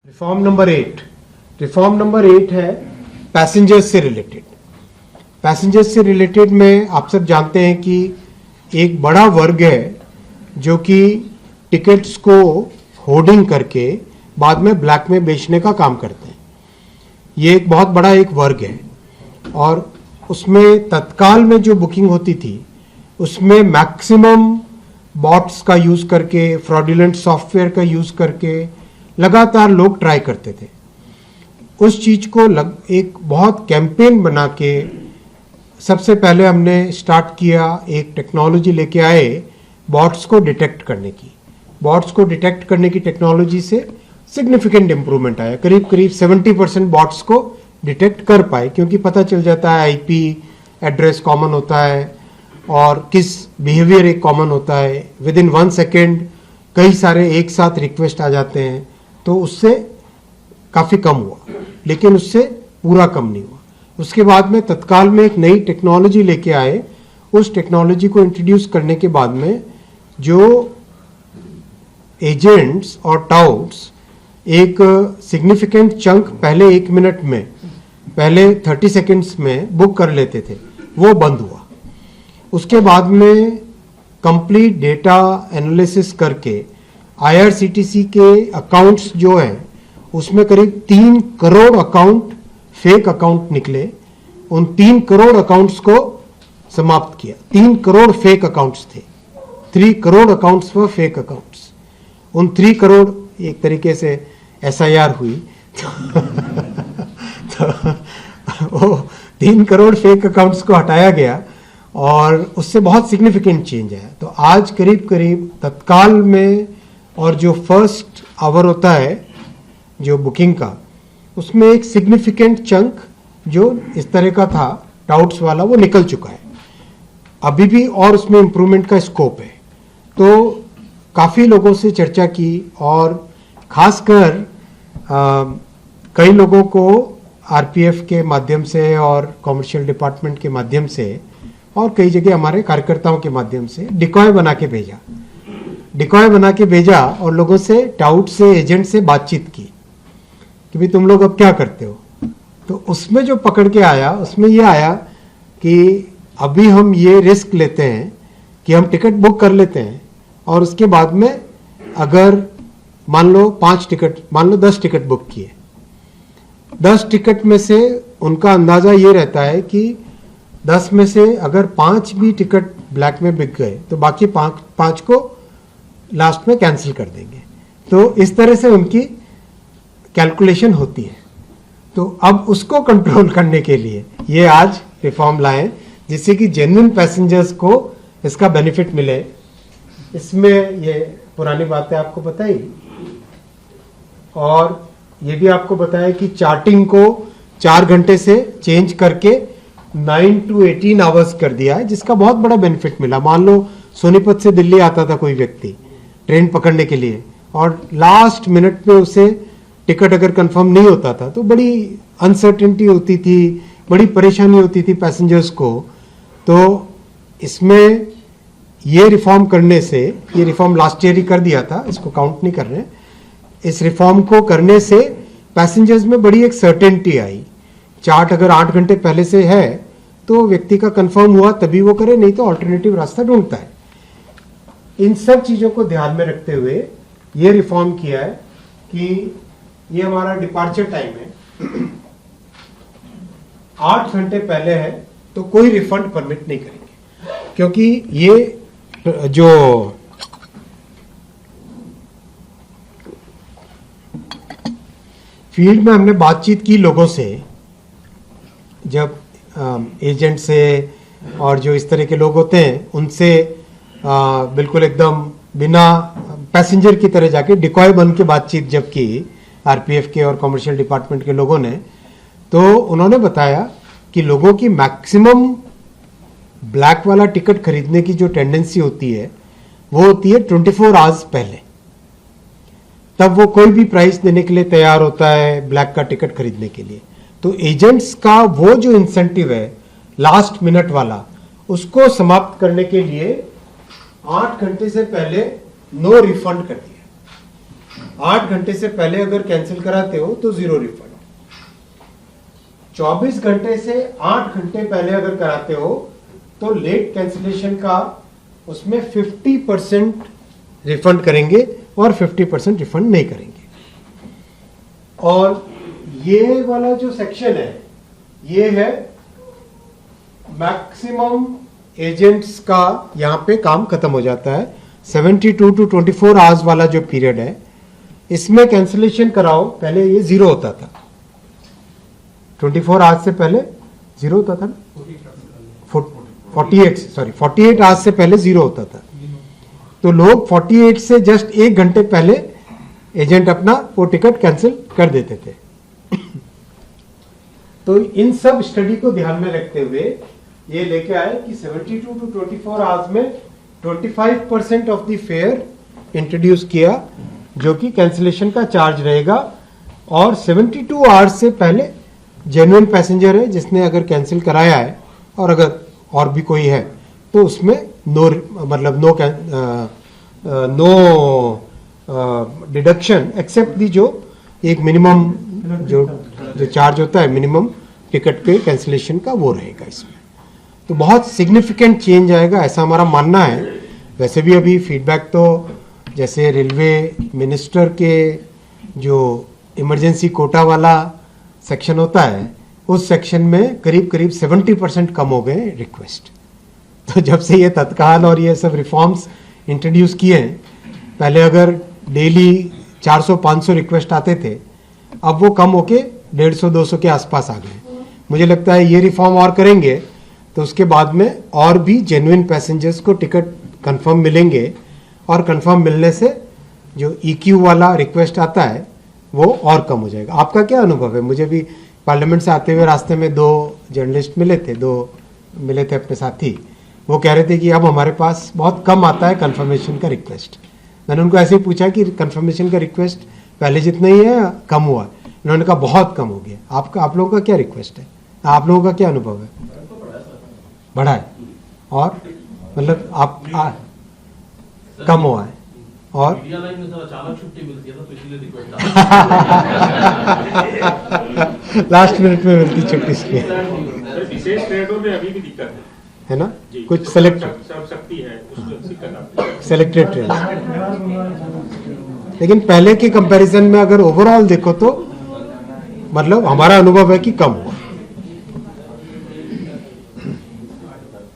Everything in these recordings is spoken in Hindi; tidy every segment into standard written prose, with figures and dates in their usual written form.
रिफॉर्म नंबर 8 है पैसेंजर्स से रिलेटेड। पैसेंजर्स से रिलेटेड में आप सब जानते हैं कि एक बड़ा वर्ग है जो कि टिकट्स को होर्डिंग करके बाद में ब्लैक में बेचने का काम करते हैं। ये एक बहुत बड़ा एक वर्ग है और उसमें तत्काल में जो बुकिंग होती थी उसमें मैक्सिमम बॉट्स का यूज़ करके, फ्रॉडुलेंट सॉफ्टवेयर का यूज़ करके लगातार लोग ट्राई करते थे। उस चीज़ को एक बहुत कैंपेन बना के सबसे पहले हमने स्टार्ट किया, एक टेक्नोलॉजी लेके आए बॉट्स को डिटेक्ट करने की। बॉट्स को डिटेक्ट करने की टेक्नोलॉजी से सिग्निफिकेंट इंप्रूवमेंट आया, करीब करीब 70% बॉट्स को डिटेक्ट कर पाए, क्योंकि पता चल जाता है आईपी एड्रेस कॉमन होता है और किस बिहेवियर एक कॉमन होता है। विद इन 1 सेकेंड कई सारे एक साथ रिक्वेस्ट आ जाते हैं, तो उससे काफ़ी कम हुआ, लेकिन उससे पूरा कम नहीं हुआ। उसके बाद में तत्काल में एक नई टेक्नोलॉजी लेके आए। उस टेक्नोलॉजी को इंट्रोड्यूस करने के बाद में जो एजेंट्स और टाउट्स एक सिग्निफिकेंट चंक पहले 1 मिनट में, पहले 30 सेकेंड्स में बुक कर लेते थे, वो बंद हुआ। उसके बाद में कंप्लीट डेटा एनालिसिस करके आईआरसीटीसी के अकाउंट्स जो हैं उसमें करीब 3 करोड़ अकाउंट फेक अकाउंट निकले। उन 3 करोड़ अकाउंट्स को समाप्त किया। 3 करोड़ फेक अकाउंट्स थे, 3 करोड़ अकाउंट्स वर फेक अकाउंट्स। उन 3 करोड़ एक तरीके से एसआईआर हुई तो वो 3 करोड़ फेक अकाउंट्स को हटाया गया और उससे बहुत सिग्निफिकेंट चेंज आया। तो आज करीब करीब तत्काल में और जो फर्स्ट आवर होता है जो बुकिंग का, उसमें एक सिग्निफिकेंट चंक जो इस तरह का था टाउट्स वाला, वो निकल चुका है। अभी भी और उसमें इम्प्रूवमेंट का स्कोप है। तो काफ़ी लोगों से चर्चा की और खासकर कई लोगों को आरपीएफ के माध्यम से और कॉमर्शियल डिपार्टमेंट के माध्यम से और कई जगह हमारे कार्यकर्ताओं के माध्यम से डिकॉय बना के भेजा और लोगों से, टाउट से, एजेंट से बातचीत की कि भाई तुम लोग अब क्या करते हो। तो उसमें जो पकड़ के आया, उसमें ये आया कि अभी हम ये रिस्क लेते हैं कि हम टिकट बुक कर लेते हैं और उसके बाद में अगर मान लो 5 टिकट, मान लो 10 टिकट बुक किए, 10 टिकट में से उनका अंदाज़ा ये रहता है कि 10 में से अगर 5 भी टिकट ब्लैक में बिक गए तो बाकी 5 को लास्ट में कैंसिल कर देंगे। तो इस तरह से उनकी कैलकुलेशन होती है। तो अब उसको कंट्रोल करने के लिए ये आज रिफॉर्म लाए जिससे कि जेन्युइन पैसेंजर्स को इसका बेनिफिट मिले। इसमें ये पुरानी बातें आपको बताई और ये भी आपको बताया कि चार्टिंग को 4 घंटे से चेंज करके 9 to 18 आवर्स कर दिया है, जिसका बहुत बड़ा बेनिफिट मिला। मान लो सोनीपत से दिल्ली आता था कोई व्यक्ति ट्रेन पकड़ने के लिए और लास्ट मिनट में उसे टिकट अगर कंफर्म नहीं होता था तो बड़ी अनसर्टेनिटी होती थी, बड़ी परेशानी होती थी पैसेंजर्स को। तो इसमें ये रिफॉर्म करने से, ये रिफॉर्म लास्ट ईयर ही कर दिया था, इसको काउंट नहीं कर रहे, इस रिफॉर्म को करने से पैसेंजर्स में बड़ी एक सर्टेनिटी आई। चार्ट अगर 8 घंटे पहले से है तो व्यक्ति का कंफर्म हुआ तभी वो करे, नहीं तो ऑल्टरनेटिव रास्ता ढूंढता है। इन सब चीज़ों को ध्यान में रखते हुए ये रिफॉर्म किया है कि ये हमारा डिपार्चर टाइम है 8 घंटे पहले है तो कोई रिफंड परमिट नहीं करेंगे, क्योंकि ये जो फील्ड में हमने बातचीत की लोगों से, जब एजेंट से और जो इस तरह के लोग होते हैं उनसे बिल्कुल एकदम बिना पैसेंजर की तरह जाके डिकॉय बन के बातचीत जब की आरपीएफ के और कमर्शियल डिपार्टमेंट के लोगों ने, तो उन्होंने बताया कि लोगों की मैक्सिमम ब्लैक वाला टिकट खरीदने की जो टेंडेंसी होती है वो होती है 24 आवर्स पहले। तब वो कोई भी प्राइस देने के लिए तैयार होता है ब्लैक का टिकट खरीदने के लिए। तो एजेंट्स का वो जो इंसेंटिव है लास्ट मिनट वाला, उसको समाप्त करने के लिए 8 घंटे से पहले नो रिफंड कर दिया। 8 घंटे से पहले अगर कैंसिल कराते हो तो 0 रिफंड। 24 घंटे से 8 घंटे पहले अगर कराते हो तो लेट कैंसिलेशन का उसमें 50% रिफंड करेंगे और 50% रिफंड नहीं करेंगे। और ये वाला जो सेक्शन है ये है मैक्सिमम एजेंट्स का, यहां पे काम खत्म हो जाता है। 72 टू 24 आवर्स वाला जो पीरियड है इसमें कैंसिलेशन कराओ, पहले ये 0 होता था, 24 आवर्स से पहले 0 होता था, 48 आवर्स से पहले 0 होता था। तो लोग 48 से जस्ट 1 घंटे पहले एजेंट अपना वो टिकट कैंसिल कर देते थे। तो इन सब स्टडी को ध्यान में रखते हुए ये लेके आए कि 72 टू 24 आवर्स में 25% ऑफ द फेयर इंट्रोड्यूस किया जो कि कैंसिलेशन का चार्ज रहेगा। और 72 आवर्स से पहले जेन्युइन पैसेंजर है जिसने अगर कैंसिल कराया है और अगर और भी कोई है तो उसमें नो डिडक्शन एक्सेप्ट दी जो एक मिनिमम जो चार्ज होता है मिनिमम टिकट पे कैंसिलेशन का, वो रहेगा इसमें। तो बहुत सिग्निफिकेंट चेंज आएगा ऐसा हमारा मानना है। वैसे भी अभी फीडबैक तो जैसे रेलवे मिनिस्टर के जो इमरजेंसी कोटा वाला सेक्शन होता है उस सेक्शन में करीब 70% कम हो गए रिक्वेस्ट। तो जब से ये तत्काल और ये सब रिफॉर्म्स इंट्रोड्यूस किए हैं, पहले अगर डेली 400-500 रिक्वेस्ट आते थे, अब वो कम होके 150-200 के आसपास आ गए। मुझे लगता है ये रिफॉर्म और करेंगे तो उसके बाद में और भी जेन्युइन पैसेंजर्स को टिकट कंफर्म मिलेंगे और कंफर्म मिलने से जो ईक्यू वाला रिक्वेस्ट आता है वो और कम हो जाएगा। आपका क्या अनुभव है? मुझे भी पार्लियामेंट से आते हुए रास्ते में 2 जर्नलिस्ट मिले थे अपने साथी। वो कह रहे थे कि अब हमारे पास बहुत कम आता है कंफर्मेशन का रिक्वेस्ट। मैंने उनको ऐसे ही पूछा कि कंफर्मेशन का रिक्वेस्ट पहले जितना ही है कम हुआ? उन्होंने कहा बहुत कम हो गया। आप लोगों का क्या रिक्वेस्ट है? आप लोगों का क्या अनुभव है? बढ़ा है और मतलब कम हुआ है और लास्ट मिनट में मिलती छुट्टी इसलिए विशेष ट्रेनों में अभी भी दिक्कत है ना, कुछ सेलेक्टेड ट्रेन। लेकिन पहले के कंपैरिजन में अगर ओवरऑल देखो तो मतलब हमारा अनुभव है कि कम हुआ।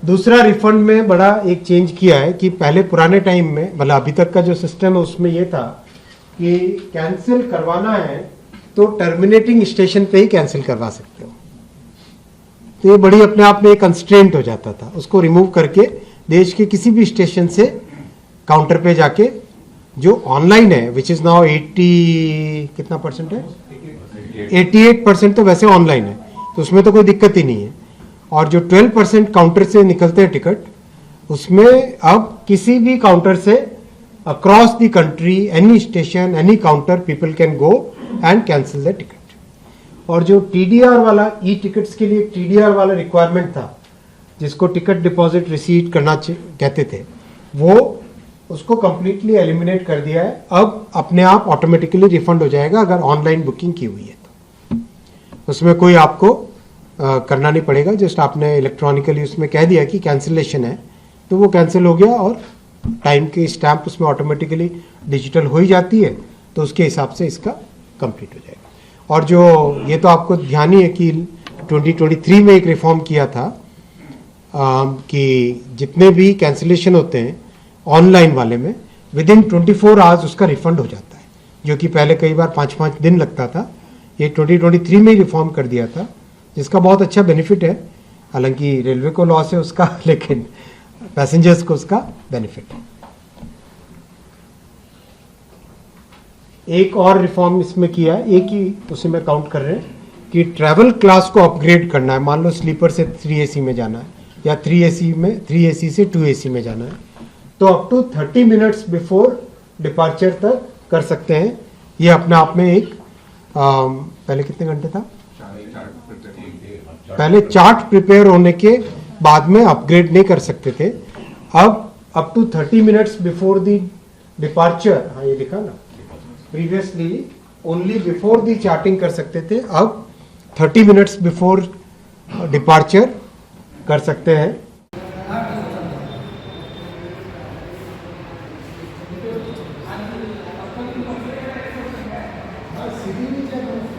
दूसरा रिफंड में बड़ा एक चेंज किया है कि पहले पुराने टाइम में मतलब अभी तक का जो सिस्टम है उसमें ये था कि कैंसिल करवाना है तो टर्मिनेटिंग स्टेशन पे ही कैंसिल करवा सकते हो। तो ये बड़ी अपने आप में एक कंस्ट्रेंट हो जाता था। उसको रिमूव करके देश के किसी भी स्टेशन से काउंटर पे जाके जो ऑनलाइन है विच इज नाउ 88% है, 88% तो वैसे ऑनलाइन है तो उसमें तो कोई दिक्कत ही नहीं है। और जो 12% काउंटर से निकलते हैं टिकट उसमें अब किसी भी काउंटर से across the country any station any counter people can go and cancel the ticket. और जो टीडीआर वाला ई टिकट्स के लिए टीडीआर वाला रिक्वायरमेंट था जिसको टिकट डिपॉजिट रिसीट करना कहते थे वो उसको कंप्लीटली एलिमिनेट कर दिया है। अब अपने आप ऑटोमेटिकली रिफंड हो जाएगा अगर ऑनलाइन बुकिंग की हुई है तो उसमें कोई आपको करना नहीं पड़ेगा। जस्ट आपने इलेक्ट्रॉनिकली उसमें कह दिया कि कैंसिलेशन है तो वो कैंसिल हो गया और टाइम की स्टैंप उसमें ऑटोमेटिकली डिजिटल हो ही जाती है तो उसके हिसाब से इसका कंप्लीट हो जाएगा। और जो ये तो आपको ध्यान ही है कि 2023 में एक रिफॉर्म किया था कि जितने भी कैंसिलेशन होते हैं ऑनलाइन वाले में विद इन 24 आवर्स उसका रिफंड हो जाता है, जो कि पहले कई बार 5-5 दिन लगता था। ये 2023 में ही रिफॉर्म कर दिया था जिसका बहुत अच्छा बेनिफिट है। हालांकि रेलवे को लॉस है उसका लेकिन पैसेंजर्स को उसका बेनिफिट है। एक और रिफॉर्म इसमें किया है, एक ही उसी में काउंट कर रहे हैं कि ट्रैवल क्लास को अपग्रेड करना है। मान लो स्लीपर से 3AC में जाना है या 3AC से 2AC में जाना है तो up to 30 minutes before departure तक कर सकते हैं। ये अपने आप में एक पहले कितने घंटे था, पहले चार्ट प्रिपेयर होने के बाद में अपग्रेड नहीं कर सकते थे। अब up to 30 minutes before the departure, हाँ ये लिखा ना, previously only before the charting कर सकते थे, अब 30 मिनट्स बिफोर डिपार्चर कर सकते हैं। सीधी